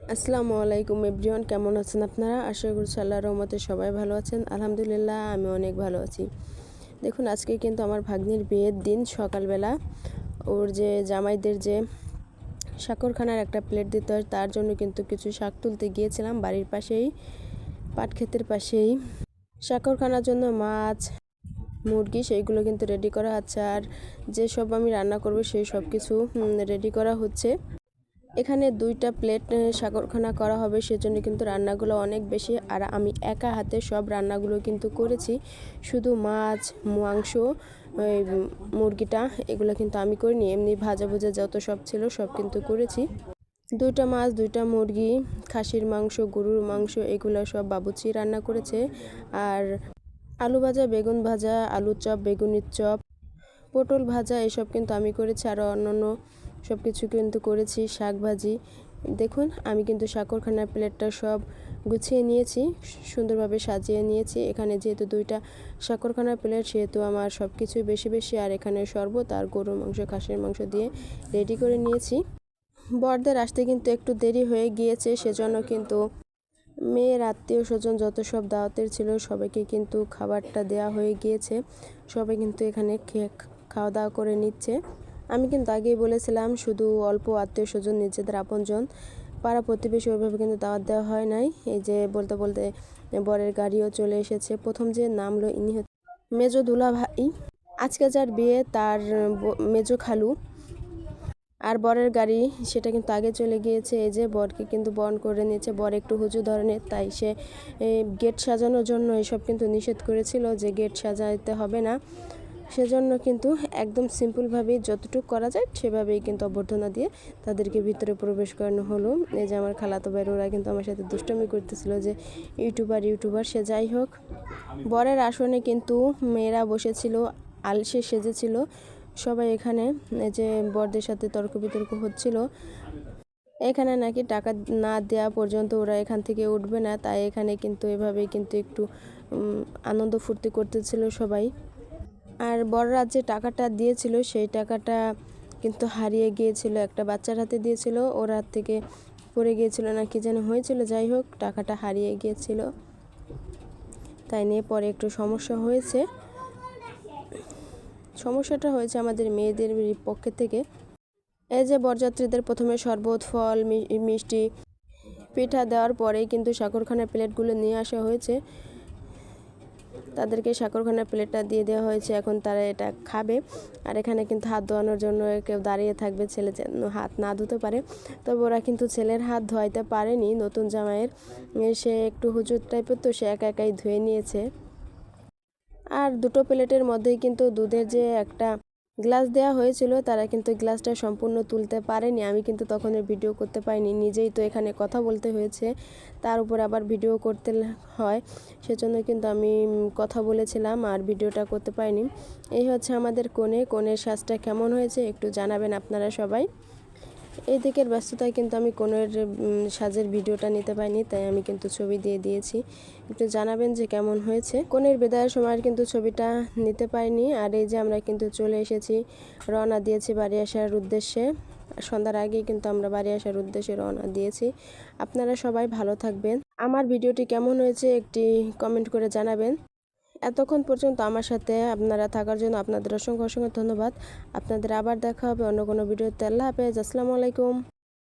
আসসালামু আলাইকুম এভরিওয়ান, কেমন আছেন আপনারা? আশা করছি আল্লাহর রহমতে সবাই ভালো আছেন। আলহামদুলিল্লাহ আমি অনেক ভালো আছি। দেখুন, আজকে কিন্তু আমার ভাগ্নির বিয়ের দিন। সকালবেলা ওর যে জামাইদের যে শাকরখানার একটা প্লেট দিতে হয়, তার জন্য কিন্তু কিছু শাক তুলতে গিয়েছিলাম বাড়ির পাশেই, পাট ক্ষেতের পাশেই। শাকরখানার জন্য মাছ, মুরগি সেইগুলো কিন্তু রেডি করা আছে, আর যেসব আমি রান্না করব সেই সব কিছু রেডি করা হচ্ছে। এখানে 2টা প্লেট সাগরখানা করা হবে, সেজন্য কিন্তু রান্নাগুলো অনেক বেশি, আর আমি একা হাতে সব রান্নাগুলো কিন্তু করেছি। শুধু মাছ, মাংস, ওই মুরগিটা এগুলো কিন্তু আমি করিনি, এমনি ভাজা ভুজা যত সব ছিল সব কিন্তু করেছি। 2টা মাছ, 2টা মুরগি, খাসির মাংস, গরুর মাংস এগুলো সব বাবুচি রান্না করেছে। আর আলু ভাজা, বেগুন ভাজা, আলুর চপ, বেগুনের চপ, পটল ভাজা এসব কিন্তু আমি করেছি, আরও অন্যান্য সব কিছু কিন্তু করেছি, শাক ভাজি। দেখুন, আমি কিন্তু শাকরখানার প্লেটটা সব গুছিয়ে নিয়েছি, সুন্দরভাবে সাজিয়ে নিয়েছি। এখানে যেহেতু 2টা শাকরখানার প্লেট, সেহেতু আমার সব কিছুই বেশি বেশি, আর এখানে শরবত আর গরুর মাংস, খাসির মাংস দিয়ে রেডি করে নিয়েছি। বরদের আসতে কিন্তু একটু দেরি হয়ে গিয়েছে, সেজন্য কিন্তু মেয়ের আত্মীয় স্বজন যত সব দাওয়াতের ছিল সবাইকে কিন্তু খাবারটা দেওয়া হয়ে গিয়েছে। সবাই কিন্তু এখানে খাওয়া দাওয়া করে নিচ্ছে। আমি কিন্তু আগেই বলেছিলাম, শুধু অল্প আত্মীয় স্বজন, নিজেদের আপনজন, পাড়া প্রতিবেশী ওইভাবে কিন্তু দাওয়াত দেওয়া হয় নাই। এই যে বলতে বলতে বরের গাড়িও চলে এসেছে। প্রথম যে নামলো ইনি হচ্ছে মেজো দুলা ভাই, আজকে যার বিয়ে তার মেজো খালু। আর বরের গাড়ি সেটা কিন্তু আগে চলে গিয়েছে। এই যে বরকে কিন্তু বরণ করে নিয়েছে। বর একটু হুজু ধরনের, তাই সে গেট সাজানোর জন্য এসব কিন্তু নিষেধ করেছিল যে গেট সাজাইতে হবে না। সেজন্য কিন্তু একদম সিম্পলভাবেই যতটুকু করা যায় সেভাবেই কিন্তু অভ্যর্থনা দিয়ে তাদেরকে ভিতরে প্রবেশ করানো হলো। এই যে আমার খালাতো ভাই, ওরা কিন্তু আমার সাথে দুষ্টামি করতেছিল যে ইউটিউবার সে যাই হোক। বরের আসনে কিন্তু মেয়েরা বসেছিল, আলসে সেজেছিল সবাই। এখানে যে বরদের সাথে তর্ক বিতর্ক হচ্ছিল, এখানে নাকি টাকা না দেওয়া পর্যন্ত ওরা এখান থেকে উঠবে না, তাই এখানে কিন্তু এভাবেই কিন্তু একটু আনন্দ ফুর্তি করতেছিল সবাই। আর বড়রা যে টাকাটা দিয়েছিল সেই টাকাটা কিন্তু হারিয়ে গিয়েছিল, একটা বাচ্চার হাতে দিয়েছিল, ওর হাত থেকে পড়ে গিয়েছিল না কি যেন হয়েছিল, যাই হোক টাকাটা হারিয়ে গিয়েছিল, তাই নিয়ে পরে একটু সমস্যা হয়েছে। সমস্যাটা হয়েছে আমাদের মেয়েদের পক্ষে থেকে। এই যে বরযাত্রীদের প্রথমে শরবত, ফল, মিষ্টি, পিঠা দেওয়ার পরেই কিন্তু শাকরখানার প্লেটগুলো নিয়ে আসা হয়েছে। তাদেরকে শাকরখানার প্লেটটা দিয়ে দেওয়া হয়েছে, এখন তারা এটা খাবে। আর এখানে কিন্তু হাত ধোয়ানোর জন্য কেউ দাঁড়িয়ে থাকবে, ছেলে যেন হাত না ধুতে পারে। তবে ওরা কিন্তু ছেলের হাত ধোয়াইতে পারেনি, নতুন জামাইয়ের, সে একটু হুজুর টাইপের, তো সে একা একাই ধুয়ে নিয়েছে। আর 2টো প্লেটের মধ্যেই কিন্তু দুধের যে একটা গ্লাস দেওয়া হয়েছিল, তারা কিন্তু গ্লাসটা সম্পূর্ণ তুলতে পারেনি। আমি কিন্তু তখন ভিডিও করতে পারিনি, নিজেই তো এখানে কথা বলতে হয়েছে, তার উপর আবার ভিডিও করতে হয়, সেজন্য কিন্তু আমি কথা বলেছিলাম আর ভিডিওটা করতে পারিনি। এই হচ্ছে আমাদের কনের সাজটা কেমন হয়েছে একটু জানাবেন আপনারা সবাই। এই দিকের ব্যস্ততায় কিন্তু আমি কনের সাজের ভিডিওটা নিতে পারিনি, তাই আমি কিন্তু ছবি দিয়ে দিয়েছি। একটু জানাবেন যে কেমন হয়েছে। কনের বিদায়ের সময় কিন্তু ছবিটা নিতে পারিনি। আর এই যে আমরা কিন্তু চলে এসেছি, রওনা দিয়েছি বাড়ি আসার উদ্দেশ্যে। সন্ধ্যার আগেই কিন্তু আমরা বাড়ি আসার উদ্দেশ্যে রওনা দিয়েছি। আপনারা সবাই ভালো থাকবেন। আমার ভিডিওটি কেমন হয়েছে একটি কমেন্ট করে জানাবেন। এতক্ষণ পর্যন্ত আমার সাথে আপনারা থাকার জন্য আপনাদের অসংখ্য অসংখ্য ধন্যবাদ। আপনাদের আবার দেখা হবে অন্য কোনো ভিডিওতে। আল্লাহ হাফেজ, আসসালামু আলাইকুম।